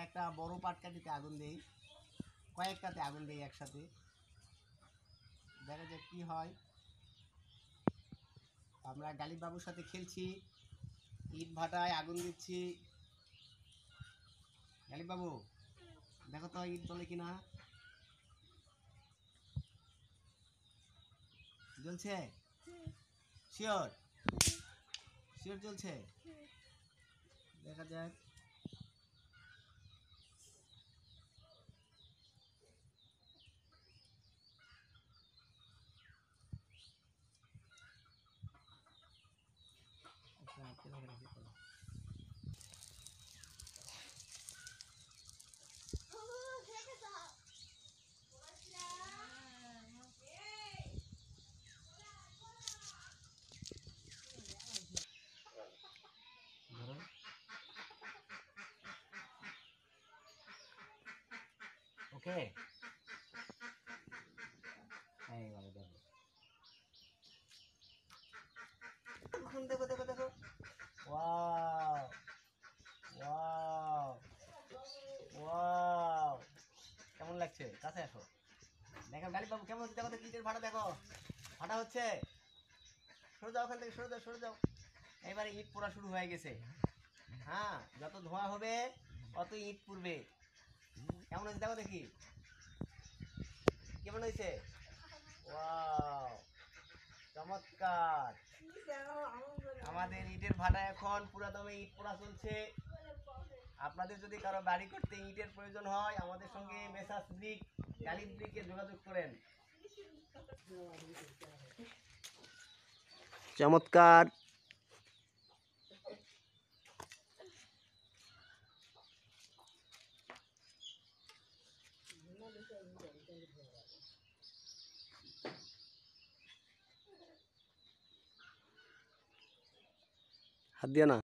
একটা বড় পাটকাঠিতে আগুন দেই, কয়েকটাতে আগুন দেই একসাথে, দেখা যাক কি হয়। আমরা গালিব বাবুর সাথে খেলছি, ইট ভাটায় আগুন দিচ্ছি। গালিব বাবু দেখো তো ইট জ্বলে কিনা, জ্বলছে? শিওর? শিওর জ্বলছে? দেখা যাক। ওকে, এইবারে দেখো, দেখো দেখো দেখো, ওয়াও ওয়াও ওয়াও, কেমন লাগছে? কাছে আসো, দেখো গালিব বাবু কেমন হচ্ছে, দেখো তো ইটের ভাটা, দেখো ভাটা হচ্ছে। সরে যাও ওখান থেকে, সরে যাও সরে যাও। এবারে ইট পোড়া শুরু হয়ে গেছে। হ্যাঁ, যত ধোঁয়া হবে অত ইট পুড়বে। কেমন হয়েছে দেখো দেখি, কেমন হয়েছে? ওয়াও, চমৎকার। আমাদের ইটের ভাটা এখন পুরা দমে ইট পোড়া চলছে। আপনাদের যদি কারো বাড়ি করতে ইটের প্রয়োজন হয়, আমাদের সঙ্গে মেসার্স ব্রিক, গালিব ব্রিকে যোগাযোগ করেন। চমৎকার। হাত দিয়ে না।